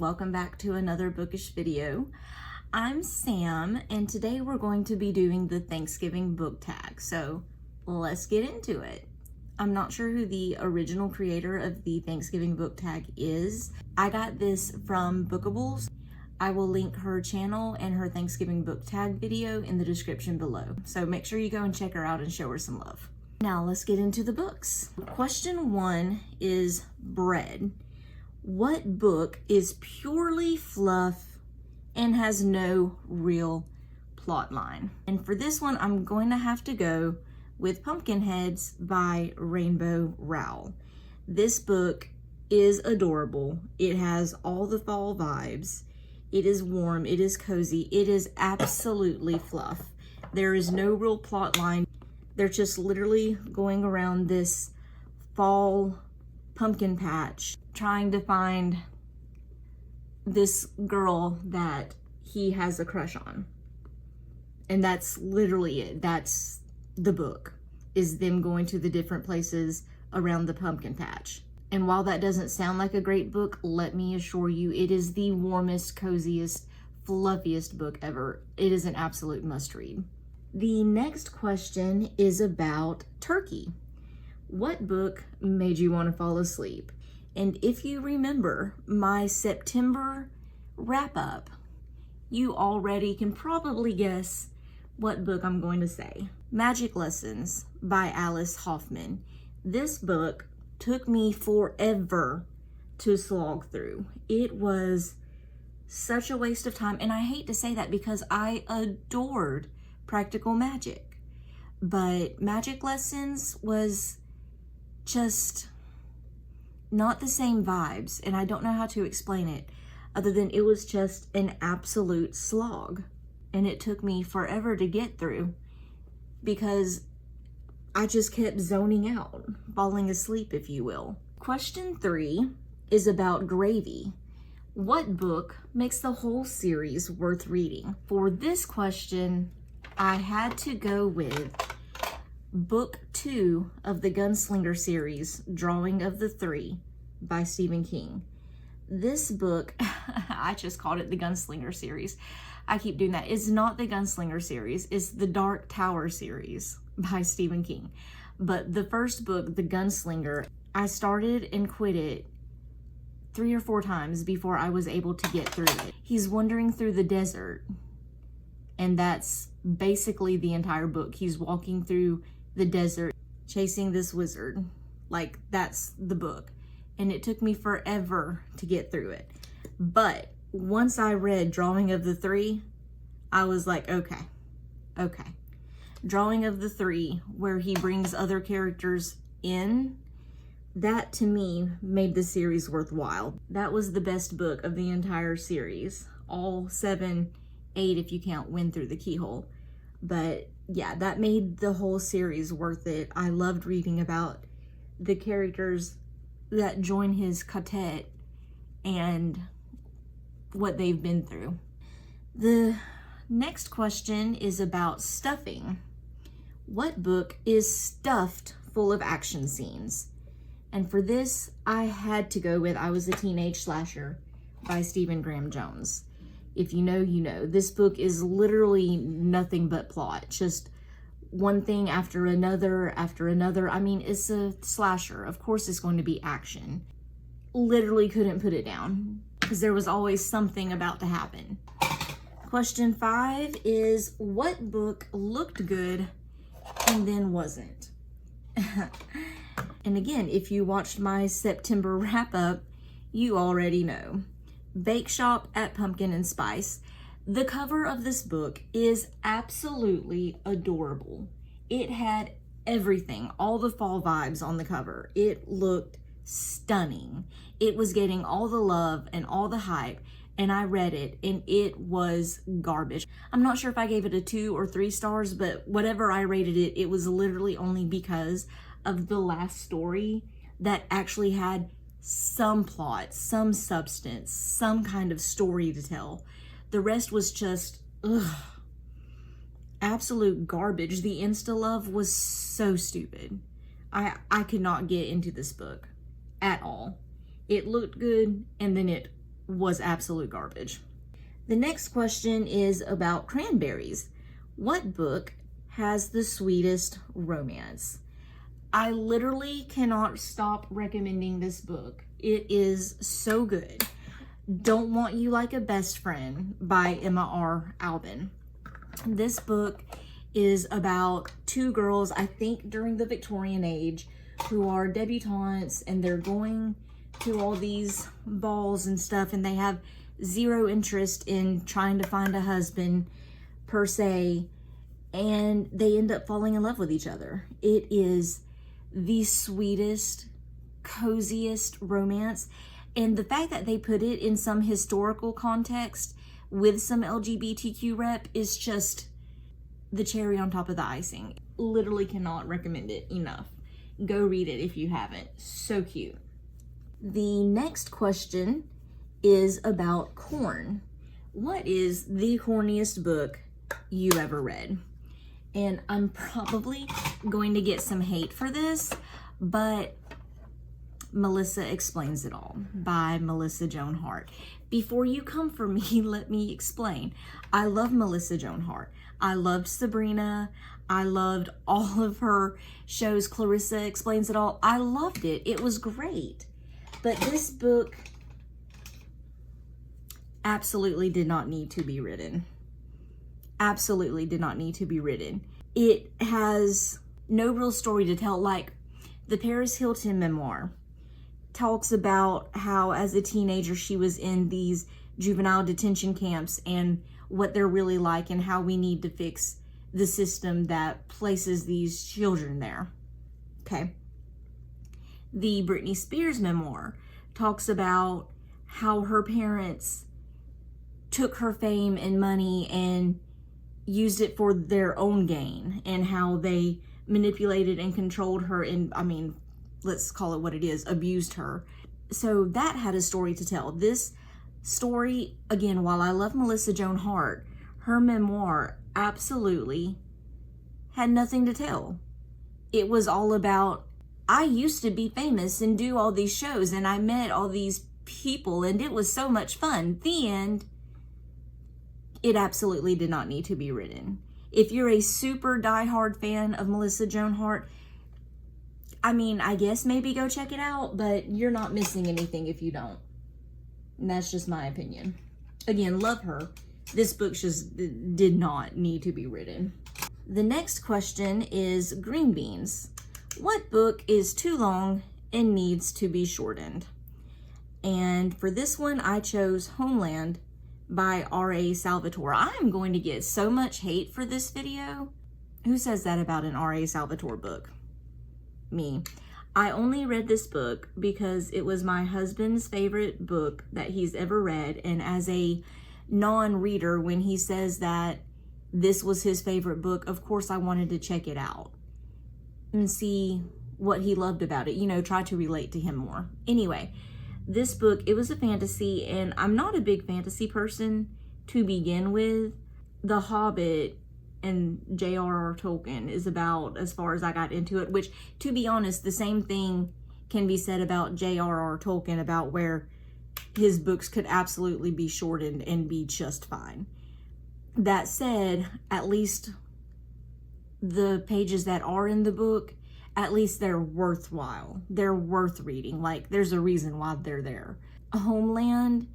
welcome back to another Bookish video. I'm Sam, and today we're going to be doing the Thanksgiving book tag, so let's get into it. I'm not sure who the original creator of the Thanksgiving book tag is. I got this from Bookables. I will link her channel and her Thanksgiving book tag video in the description below, so make sure you go and check her out and show her some love. Now let's get into the books. Question 1 is bread. What book is purely fluff and has no real plot line? And for this one, I'm going to have to go with Pumpkinheads by Rainbow Rowell. This book is adorable. It has all the fall vibes. It is warm, it is cozy, it is absolutely fluff. There is no real plot line. They're just literally going around this fall pumpkin patch trying to find this girl that he has a crush on. And that's literally it. That's the book, is them going to the different places around the pumpkin patch. And while that doesn't sound like a great book, let me assure you, it is the warmest, coziest, fluffiest book ever. It is an absolute must read. The next question is about turkey. What book made you want to fall asleep? And if you remember my September wrap-up, you already can probably guess what book I'm going to say. Magic Lessons by Alice Hoffman. This book took me forever to slog through. It was such a waste of time, and I hate to say that because I adored practical magic, but Magic Lessons was just not the same vibes, and I don't know how to explain it other than it was just an absolute slog, and it took me forever to get through because I just kept zoning out, falling asleep, if you will. Question 3 is about gravy. What book makes the whole series worth reading? For this question, I had to go with Book 2 of the Gunslinger series, Drawing of the Three by Stephen King. This book, I just called it the Gunslinger series. I keep doing that. It's not the Gunslinger series, it's the Dark Tower series by Stephen King. But the first book, The Gunslinger, I started and quit it 3 or 4 times before I was able to get through it. He's wandering through the desert, and that's basically the entire book. He's walking through the desert, chasing this wizard. Like, that's the book. And it took me forever to get through it. But once I read Drawing of the Three, I was like, okay. Drawing of the Three, where he brings other characters in, that to me made the series worthwhile. That was the best book of the entire series. All 7, 8 if you count Win Through the Keyhole. But yeah, that made the whole series worth it. I loved reading about the characters that join his quartet and what they've been through. The next question is about stuffing. What book is stuffed full of action scenes? And for this, I had to go with I Was a Teenage Slasher by Stephen Graham Jones. If you know, you know. This book is literally nothing but plot. Just one thing after another after another. I mean, it's a slasher. Of course it's going to be action. Literally couldn't put it down because there was always something about to happen. Question 5 is, what book looked good and then wasn't? And again, if you watched my September wrap-up, you already know. Bake Shop at Pumpkin and Spice. The cover of this book is absolutely adorable. It had everything, all the fall vibes on the cover. It looked stunning. It was getting all the love and all the hype, and I read it and it was garbage. I'm not sure if I gave it a 2 or 3 stars, but whatever I rated it, it was literally only because of the last story that actually had some plot, some substance, some kind of story to tell. The rest was just, absolute garbage. The insta-love was so stupid. I could not get into this book at all. It looked good, and then it was absolute garbage. The next question is about cranberries. What book has the sweetest romance? I literally cannot stop recommending this book. It is so good. Don't Want You Like a Best Friend by Emma R. Albin. This book is about two girls, I think during the Victorian age, who are debutantes, and they're going to all these balls and stuff, and they have zero interest in trying to find a husband per se, and they end up falling in love with each other. It is the sweetest, coziest romance, and the fact that they put it in some historical context with some LGBTQ rep is just the cherry on top of the icing. Literally cannot recommend it enough. Go read it if you haven't. So cute. The next question is about corn. What is the corniest book you ever read? And I'm probably going to get some hate for this, but Melissa Explains It All by Melissa Joan Hart. Before you come for me, let me explain. I love Melissa Joan Hart. I loved Sabrina. I loved all of her shows. Clarissa Explains It All. I loved it. It was great. But this book absolutely did not need to be written. Absolutely did not need to be written. It has no real story to tell. Like the Paris Hilton memoir talks about how as a teenager she was in these juvenile detention camps and what they're really like and how we need to fix the system that places these children there. Okay. The Britney Spears memoir talks about how her parents took her fame and money and used it for their own gain, and how they manipulated and controlled her and, I mean, let's call it what it is, abused her. So that had a story to tell. This story, again, while I love Melissa Joan Hart, her memoir absolutely had nothing to tell. It was all about, I used to be famous and do all these shows and I met all these people and it was so much fun. The end. It absolutely did not need to be written. If you're a super diehard fan of Melissa Joan Hart, I mean, I guess maybe go check it out, but you're not missing anything if you don't. And that's just my opinion. Again, love her. This book just did not need to be written. The next question is green beans. What book is too long and needs to be shortened? And for this one, I chose Homeland by R.A. Salvatore. I am going to get so much hate for this video. Who says that about an R.A. Salvatore book? Me. I only read this book because it was my husband's favorite book that he's ever read, and as a non-reader, when he says that this was his favorite book, of course I wanted to check it out and see what he loved about it, you know, try to relate to him more. Anyway, this book, it was a fantasy, and I'm not a big fantasy person to begin with. The Hobbit and J.R.R. Tolkien is about as far as I got into it, which, to be honest, the same thing can be said about J.R.R. Tolkien, about where his books could absolutely be shortened and be just fine. That said, at least the pages that are in the book, at least they're worthwhile. They're worth reading. Like, there's a reason why they're there. Homeland,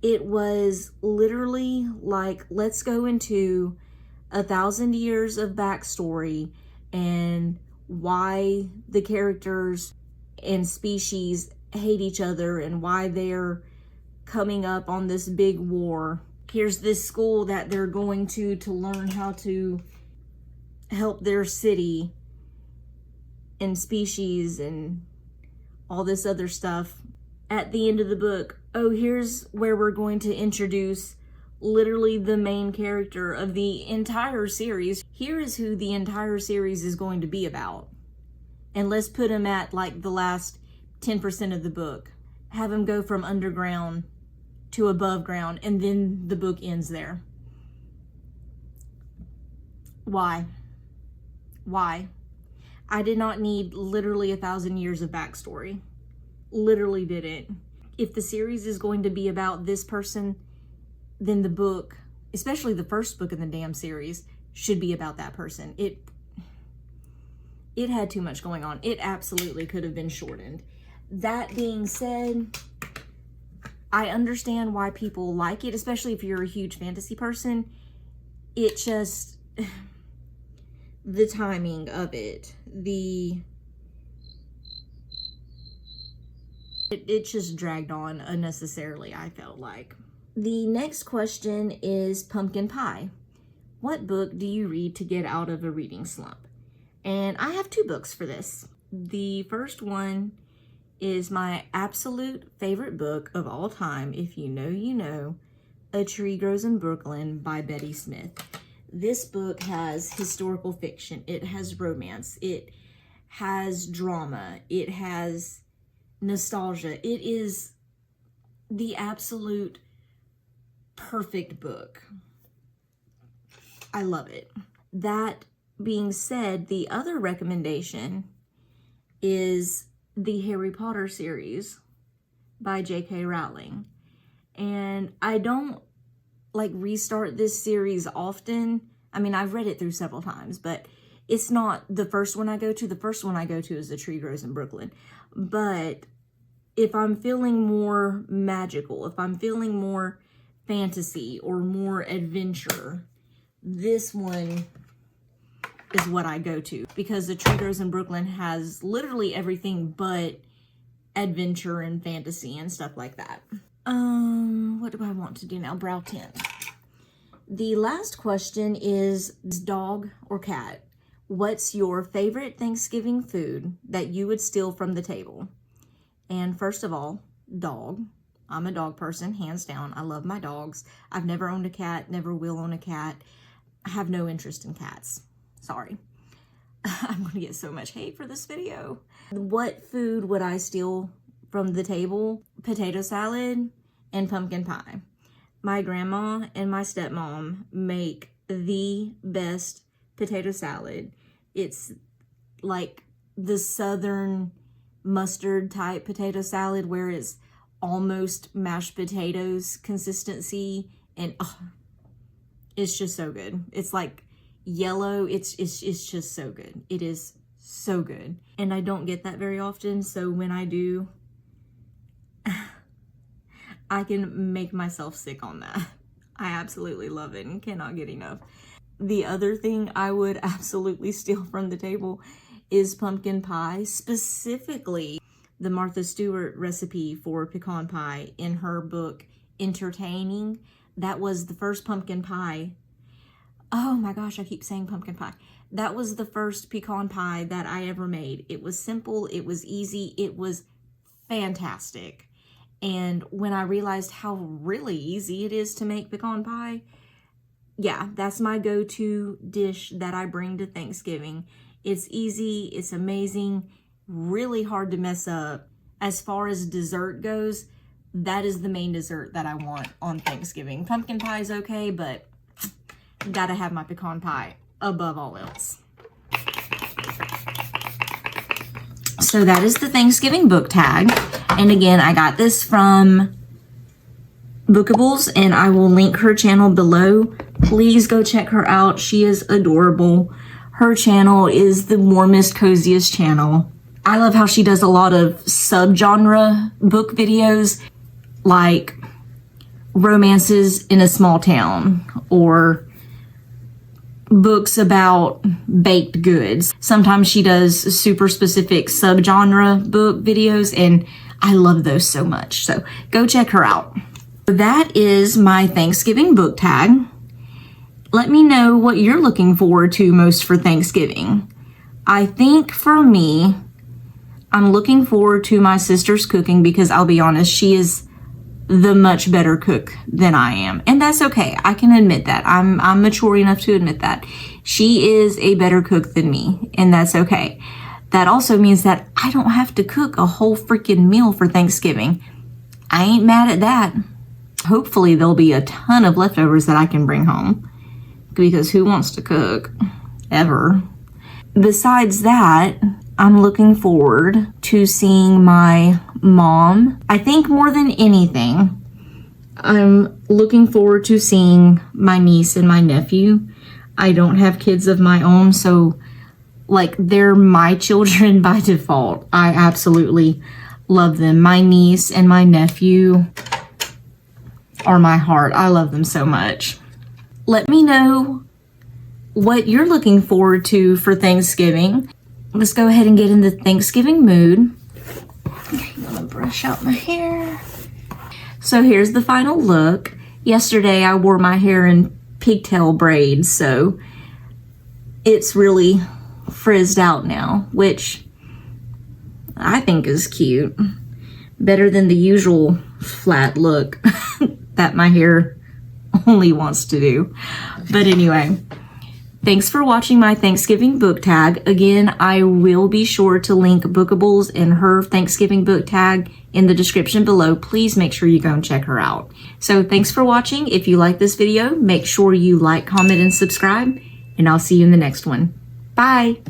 it was literally like, let's go into 1,000 years of backstory and why the characters and species hate each other and why they're coming up on this big war. Here's this school that they're going to learn how to help their city and species and all this other stuff. At the end of the book, oh, here's where we're going to introduce literally the main character of the entire series. Here is who the entire series is going to be about. And let's put him at like the last 10% of the book. Have him go from underground to above ground, and then the book ends there. Why? Why? I did not need literally 1,000 years of backstory. Literally didn't. if the series is going to be about this person, then the book, especially the first book in the damn series, should be about that person. It had too much going on. It absolutely could have been shortened. That being said, I understand why people like it, especially if you're a huge fantasy person. It just, the timing of it, it just dragged on unnecessarily, I felt like. The next question is pumpkin pie. What book do you read to get out of a reading slump? And I have 2 books for this. The first one is my absolute favorite book of all time. If you know, you know. A Tree Grows in Brooklyn by Betty Smith. This book has historical fiction. It has romance. It has drama. It has nostalgia. It is the absolute perfect book. I love it. That being said, the other recommendation is the Harry Potter series by J.K. Rowling. And I don't like restart this series often. I mean, I've read it through several times, but it's not the first one I go to. The first one I go to is The Tree Grows in Brooklyn. But if I'm feeling more magical, if I'm feeling more fantasy or more adventure, this one is what I go to, because The Tree Grows in Brooklyn has literally everything but adventure and fantasy and stuff like that. What do I want to do now? Brow tint. The last question is dog or cat. What's your favorite Thanksgiving food that you would steal from the table? And first of all, dog. I'm a dog person, hands down. I love my dogs. I've never owned a cat, never will own a cat. I have no interest in cats. Sorry. I'm going to get so much hate for this video. What food would I steal from the table? Potato salad and pumpkin pie. My grandma and my stepmom make the best potato salad. It's like the southern mustard type potato salad where it's almost mashed potatoes consistency, and it's just so good. It's like yellow. It's just so good. It is so good. And I don't get that very often, so when I do, I can make myself sick on that. I absolutely love it and cannot get enough. The other thing I would absolutely steal from the table is pumpkin pie, specifically the Martha Stewart recipe for pecan pie in her book, Entertaining. That was the first pumpkin pie. Oh my gosh, I keep saying pumpkin pie. That was the first pecan pie that I ever made. It was simple, it was easy, it was fantastic. And when I realized how really easy it is to make pecan pie, yeah, that's my go-to dish that I bring to Thanksgiving. It's easy, it's amazing, really hard to mess up. As far as dessert goes, that is the main dessert that I want on Thanksgiving. Pumpkin pie is okay, but gotta have my pecan pie above all else. So that is the Thanksgiving book tag. And again, I got this from Bookables, and I will link her channel below. Please go check her out. She is adorable. Her channel is the warmest, coziest channel. I love how she does a lot of subgenre book videos, like romances in a small town, or books about baked goods. Sometimes she does super specific subgenre book videos, and I love those so much. So go check her out. That is my Thanksgiving book tag. Let me know what you're looking forward to most for Thanksgiving. I think for me, I'm looking forward to my sister's cooking, because I'll be honest, she is the much better cook than I am. And that's okay. I can admit that. I'm mature enough to admit that. She is a better cook than me, and that's okay. That also means that I don't have to cook a whole freaking meal for Thanksgiving. I ain't mad at that. Hopefully there'll be a ton of leftovers that I can bring home, because who wants to cook ever? Besides that, I'm looking forward to seeing my mom. I think more than anything, I'm looking forward to seeing my niece and my nephew. I don't have kids of my own, so like they're my children by default. I absolutely love them. My niece and my nephew are my heart. I love them so much. Let me know what you're looking forward to for Thanksgiving. Let's go ahead and get in the Thanksgiving mood. Okay, I'm gonna brush out my hair. So here's the final look. Yesterday I wore my hair in pigtail braids, so it's really frizzed out now, which I think is cute. Better than the usual flat look that my hair only wants to do. But anyway, thanks for watching my Thanksgiving book tag. Again, I will be sure to link Bookables and her Thanksgiving book tag in the description below. Please make sure you go and check her out. So thanks for watching. If you like this video, make sure you like, comment, and subscribe, and I'll see you in the next one. Bye.